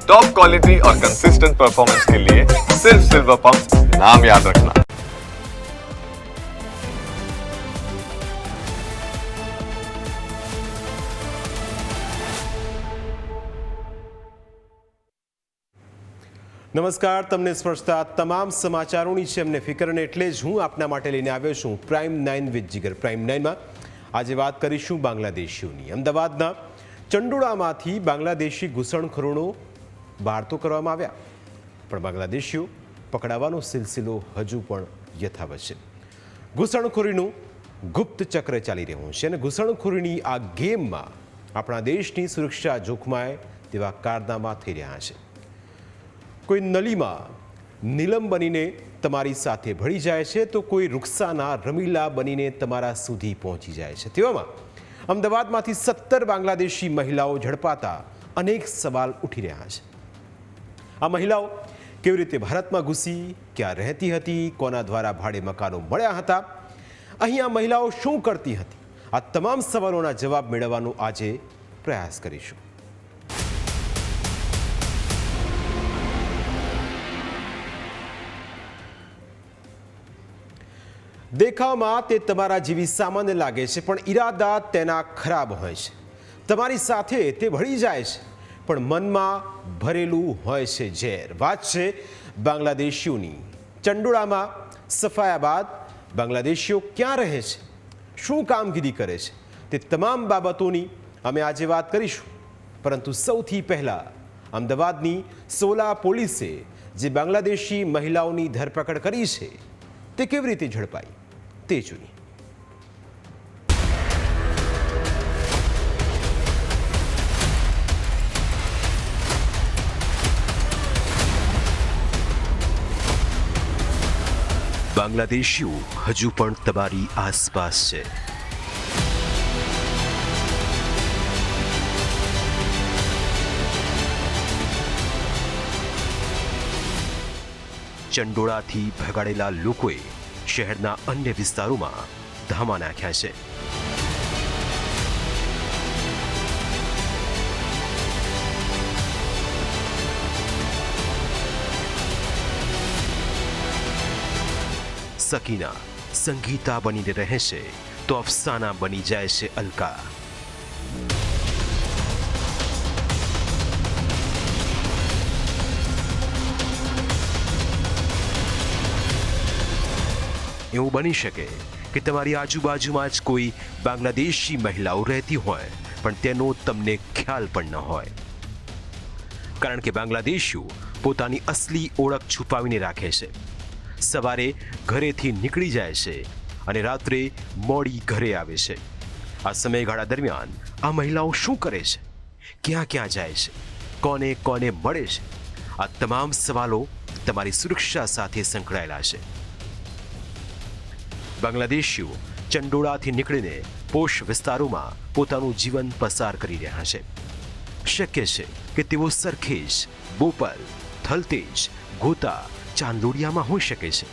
Top quality और consistent performance के लिए सिर्फ सिल्वर पंप नाम याद रखना। નમસ્કાર, તમને સ્પર્શતા તમામ સમાચારોની છે અમને ફિકર અને એટલે જ હું આપના માટે લઈને આવ્યો છું પ્રાઇમ 9 વિથ જીગર. પ્રાઇમ 9માં આજે વાત કરીશું બાંગ્લાદેશીઓની. અમદાવાદના ચંડોળામાંથી બાંગ્લાદેશી ઘૂસણખોરોનો બહાર તો કરવામાં આવ્યા, પણ બાંગ્લાદેશીઓ પકડાવાનો સિલસિલો હજુ પણ યથાવત છે. ઘૂસણખોરીનું ગુપ્ત ચક્ર ચાલી રહ્યું છે અને ઘૂસણખોરીની આ ગેમમાં આપણા દેશની સુરક્ષા જોખમાય તેવા કારનામા થઈ રહ્યા છે. કોઈ નલીમાં નીલમ બનીને તમારી સાથે ભળી જાય છે તો કોઈ રૂકસાના રમીલા બનીને તમારા સુધી પહોંચી જાય છે. તેવામાં અમદાવાદમાંથી 17 બાંગ્લાદેશી મહિલાઓ ઝડપાતા અનેક સવાલ ઉઠી રહ્યા છે. આ મહિલાઓ કેવી રીતે ભારતમાં ઘૂસી, ક્યાં રહેતી હતી, કોના દ્વારા ભાડે મકાનો મળ્યા હતા, અહીં આ મહિલાઓ શું કરતી હતી, આ તમામ સવાલોના જવાબ મેળવવાનો આજે પ્રયાસ કરીશું. દેખાવમાં તે તમારા જેવી સામાન્ય લાગે છે, પણ ઈરાદા તેના ખરાબ હોય છે. તમારી સાથે તે ભળી જાય છે, પણ મનમાં ભરેલું હોય છે ઝેર. વાત છે બાંગ્લાદેશીઓની. ચંડોળામાં સફાયા બાદ બાંગ્લાદેશીઓ ક્યાં રહે છે, શું કામગીરી કરે છે, તે તમામ બાબતોની અમે આજે વાત કરીશું. પરંતુ સૌથી પહેલાં અમદાવાદની સોલા પોલીસે જે બાંગ્લાદેશી મહિલાઓની ધરપકડ કરી છે તે કેવી રીતે ઝડપાઈ તે જોઈએ. બાંગ્લાદેશીઓ હજુ પણ તમારી આસપાસ છે. ચંડોળાથી ભગાડેલા લોકોએ શહેરના અન્ય વિસ્તારોમાં ધામા નાખ્યા છે. સકીના સંગીતા બનીને રહે છે તો અફસાના બની જાય છે અલકા. એવું બની શકે કે તમારી આજુબાજુમાં જ કોઈ બાંગ્લાદેશી મહિલાઓ રહેતી હોય, પણ તેનો તમને ખ્યાલ પણ ન હોય. કારણ કે બાંગ્લાદેશીઓ પોતાની અસલી ઓળખ છુપાવીને રાખે છે. સવારે ઘરેથી નીકળી જાય છે અને રાત્રે મોડી ઘરે આવે છે. આ સમયગાળા દરમિયાન આ મહિલાઓ શું કરે છે, ક્યાં ક્યાં જાય છે, કોને કોને મળે છે, આ તમામ સવાલો તમારી સુરક્ષા સાથે સંકળાયેલા છે. બાંગ્લાદેશીઓ ચંડોળાથી નીકળીને પોશ વિસ્તારોમાં પોતાનું જીવન પસાર કરી રહ્યા છે. શક્ય છે કે તેઓ સરખેજ, બોપલ, થલતેજ, ગોતા, ચાંદલોડિયામાં હોઈ શકે છે.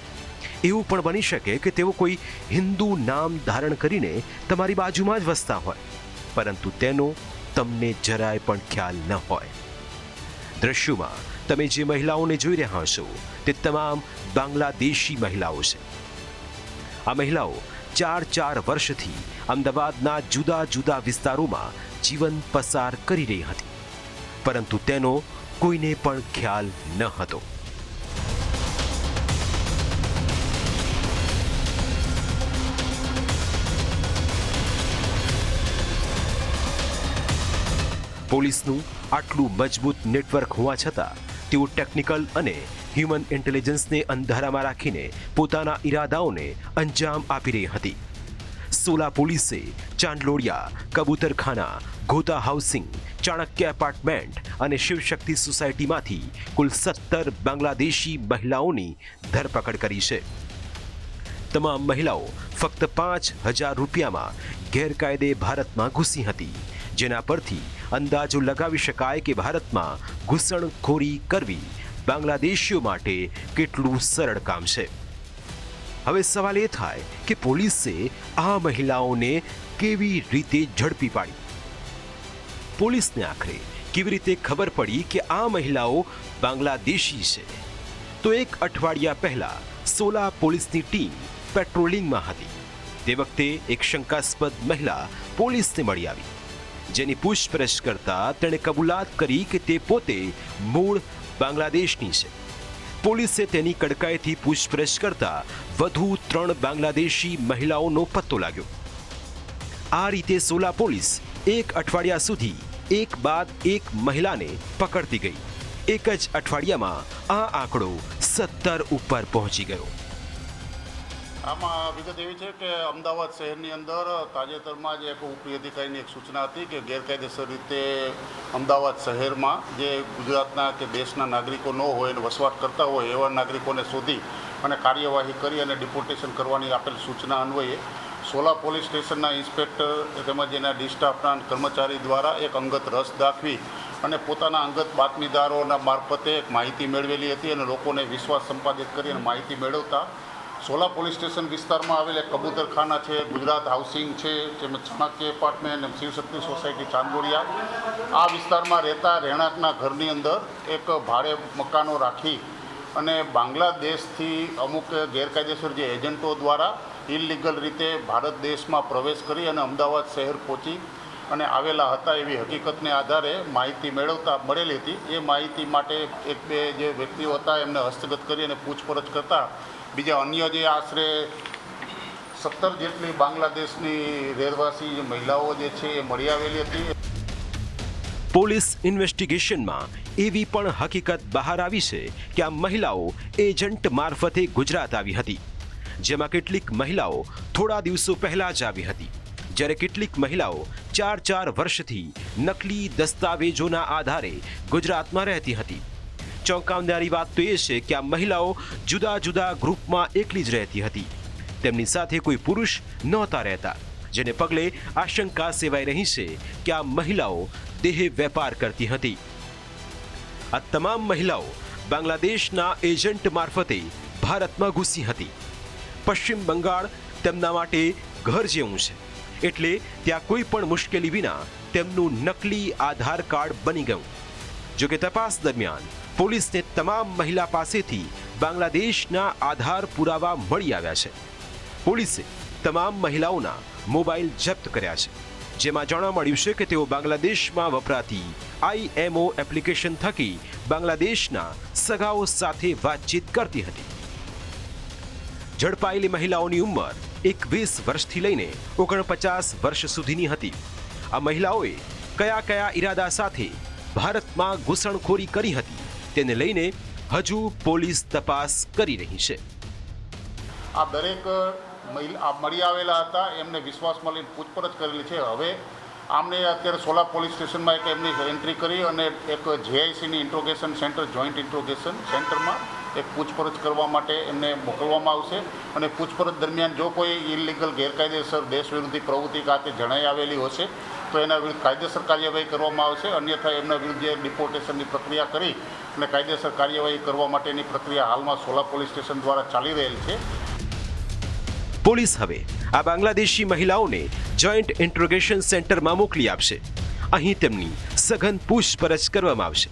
એવું પણ બની શકે કે તેઓ કોઈ હિન્દુ નામ ધારણ કરીને તમારી બાજુમાં જ વસતા હોય, પરંતુ તેનો તમને જરાય પણ ખ્યાલ ન હોય. દ્રશ્યોમાં તમે જે મહિલાઓને જોઈ રહ્યા છો તે તમામ બાંગ્લાદેશી મહિલાઓ છે. આ મહિલાઓ 4 વર્ષથી અમદાવાદના જુદા જુદા વિસ્તારોમાં જીવન પસાર કરી રહી હતી, પરંતુ તેનો કોઈને પણ ખ્યાલ ન હતો. પોલીસનું આટલું મજબૂત નેટવર્ક હોવા છતાં તેઓ ટેકનિકલ અને હ્યુમન ઇન્ટેલિજન્સને અંધારામાં રાખીને પોતાના ઈરાદાઓને અંજામ આપી રહી હતી. સોલા પોલીસે ચાંદલોડિયા, કબૂતરખાના, ગોતા હાઉસિંગ, ચાણક્ય એપાર્ટમેન્ટ અને શિવશક્તિ સોસાયટીમાંથી કુલ 17 બાંગ્લાદેશી મહિલાઓની ધરપકડ કરી છે. તમામ મહિલાઓ ફક્ત 5,000 રૂપિયામાં ગેરકાયદે ભારતમાં ઘૂસી હતી, જેના પરથી અંદાજો લગાવી શકાય કે ભારતમાં ઘૂસણખોરી કરવી બાંગ્લાદેશીઓ માટે કેટલું સરળ કામ છે. હવે સવાલ એ થાય કે પોલીસે આ મહિલાઓને કેવી રીતે ઝડપી પાડી. પોલીસને આખરે કેવી રીતે ખબર પડી કે આ મહિલાઓ બાંગ્લાદેશી છે? તો એક અઠવાડિયા પહેલા સોલા પોલીસની ટીમ પેટ્રોલિંગમાં હતી. તે વખતે એક શંકાસ્પદ મહિલા પોલીસને મળી આવી, જેની પૂછપરછ કરતા તેણે કબૂલાત કરી કે તે પોતે મૂળ બાંગ્લાદેશની છે. પોલીસે તેની કડકાઈથી પૂછપરછ કરતા વધુ 3 બાંગ્લાદેશી મહિલાઓનો પત્તો લાગ્યો. આ રીતે સોલા પોલીસ એક અઠવાડિયા સુધી એક બાદ એક મહિલાને પકડતી ગઈ. એક જ અઠવાડિયામાં આ આંકડો 17 ઉપર પહોંચી ગયો. આમાં વિગત એવી છે કે અમદાવાદ શહેરની અંદર તાજેતરમાં જ એક ઉપરી અધિકારીની એક સૂચના હતી કે ગેરકાયદેસર રીતે અમદાવાદ શહેરમાં જે ગુજરાતના કે દેશના નાગરિકો ન હોય અને વસવાટ કરતા હોય એવા નાગરિકોને શોધી અને કાર્યવાહી કરી અને ડિપોર્ટેશન કરવાની આપેલ સૂચના અન્વયે સોલા પોલીસ સ્ટેશનના ઇન્સ્પેક્ટર તેમજ એના ડી સ્ટાફના કર્મચારી દ્વારા એક અંગત રસ દાખવી અને પોતાના અંગત બાતમીદારોના મારફતે એક માહિતી મેળવેલી હતી અને લોકોને વિશ્વાસ સંપાદિત કરી અને માહિતી મેળવતા સોલા પોલીસ સ્ટેશન વિસ્તારમાં આવેલ એક કબૂતરખાના છે, ગુજરાત હાઉસિંગ છે, તેમજ ચાણક્ય એપાર્ટમેન્ટ અને શિવશક્તિ સોસાયટી ચાંદોડિયા, આ વિસ્તારમાં રહેતા રહેણાંકના ઘરની અંદર એક ભાડે મકાનો રાખી અને બાંગ્લાદેશથી અમુક ગેરકાયદેસર જે એજન્ટો દ્વારા ઇલીગલ રીતે ભારત દેશમાં પ્રવેશ કરી અને અમદાવાદ શહેર પહોંચી અને આવેલા હતા એવી હકીકતને આધારે માહિતી મળેલી હતી. એ માહિતી માટે એક બે જે વ્યક્તિઓ હતા એમને હસ્તગત કરી અને પૂછપરછ કરતા બીજા અન્ય જે આશરે 17 જેટલી બાંગ્લાદેશની રહેવાસી મહિલાઓ જે છે એ મળી આવેલી હતી. પોલીસ ઇન્વેસ્ટિગેશનમાં એવી પણ હકીકત બહાર આવી છે કે આ મહિલાઓ એજન્ટ મારફતે ગુજરાત આવી હતી, જેમાં કેટલીક મહિલાઓ થોડા દિવસો પહેલા જ આવી હતી, જ્યારે કેટલીક મહિલાઓ 4 વર્ષથી નકલી દસ્તાવેજોના આધારે ગુજરાતમાં રહેતી હતી. ચોંકાવનારી વાત તો એ છે કે આ મહિલાઓ જુદા જુદા ગ્રુપમાં એકલી જ રહેતી હતી. તેમની સાથે કોઈ પુરુષ નહોતા રહેતા, જેને પગલે આશંકા સેવાઈ રહી છે કે આ મહિલાઓ દેહ વેપાર કરતી હતી. આ તમામ મહિલાઓ બાંગ્લાદેશના એજન્ટ મારફતે ભારતમાં ઘૂસી હતી. પશ્ચિમ બંગાળ તેમના માટે ઘર જેવું છે, એટલે ત્યાં કોઈ પણ મુશ્કેલી વિના તેમનું નકલી આધાર કાર્ડ બની ગયું. જોકે તપાસ દરમિયાન પોલીસને તમામ મહિલા પાસેથી બાંગ્લાદેશના આધાર પુરાવા મળી આવ્યા છે. પોલીસે તમામ મહિલાઓના મોબાઈલ જપ્ત કર્યા છે, જેમાં જાણવા મળ્યું છે કે તેઓ બાંગ્લાદેશમાં વપરાતી IMO એપ્લિકેશન થકી બાંગ્લાદેશના સગાઓ સાથે વાતચીત કરતી હતી. ઝડપાયેલી મહિલાઓની ઉંમર 21 વર્ષથી લઈને 49 વર્ષ સુધીની હતી. આ મહિલાઓએ કયા ઈરાદા સાથે ભારતમાં ઘૂસણખોરી કરી હતી તેને લઈને હજુ પોલીસ તપાસ કરી રહી છે. આ દરેક મહિલા મળી આવેલા હતા, એમને વિશ્વાસમાં લઈને પૂછપરછ કરેલી છે. હવે આમને અત્યારે સોલા પોલીસ સ્ટેશનમાં એક એમની એન્ટ્રી કરી અને એક JICની ઇન્ટ્રોગેશન સેન્ટર, જોઈન્ટ ઇન્ટ્રોગેશન સેન્ટરમાં એક પૂછપરછ કરવા માટે એમને મોકલવામાં આવશે અને પૂછપરછ દરમિયાન જો કોઈ ઇલીગલ ગેરકાયદેસર દેશ વિરોધી પ્રવૃત્તિ ખાતે જણાઈ આવેલી હશે તો એના વિરુદ્ધ કાયદેસર કાર્યવાહી કરવામાં આવશે. અન્યથા એમના વિરુદ્ધ જે ડિપોર્ટેશનની પ્રક્રિયા કરી અને કાયદેસર કાર્યવાહી કરવા માટેની પ્રક્રિયા હાલમાં સોલા પોલીસ સ્ટેશન દ્વારા ચાલી રહેલ છે. પોલીસ હવે આ બાંગ્લાદેશી મહિલાઓને જોઈન્ટ ઇન્ટ્રોગેશન સેન્ટરમાં મોકલી આપશે. અહીં તેમની સઘન પૂછપરછ કરવામાં આવશે.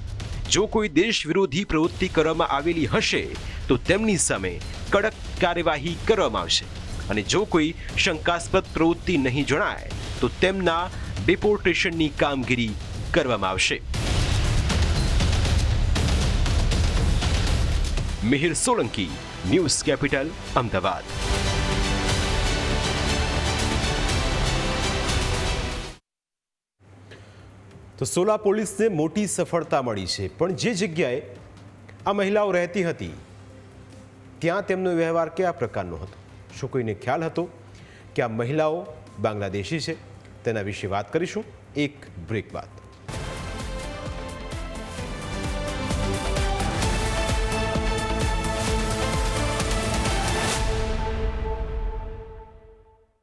જો કોઈ દેશ વિરોધી પ્રવૃત્તિ કરવામાં આવેલી હશે તો તેમની સામે કડક કાર્યવાહી કરવામાં આવશે અને જો કોઈ શંકાસ્પદ પ્રવૃત્તિ નહીં જણાય તો તેમના ડિપોર્ટેશનની કામગીરી કરવામાં આવશે. Mihir Solanki, news capital, Ahmedabad. તો સોલા પોલીસને મોટી સફળતા મળી છે, પણ જે જગ્યાએ આ મહિલાઓ રહેતી હતી ત્યાં તેમનો વ્યવહાર કયા પ્રકારનો હતો? શું કોઈને ખ્યાલ હતો કે આ મહિલાઓ બાંગ્લાદેશી છે? તેના વિશે વાત કરીશું એક બ્રેક બાદ.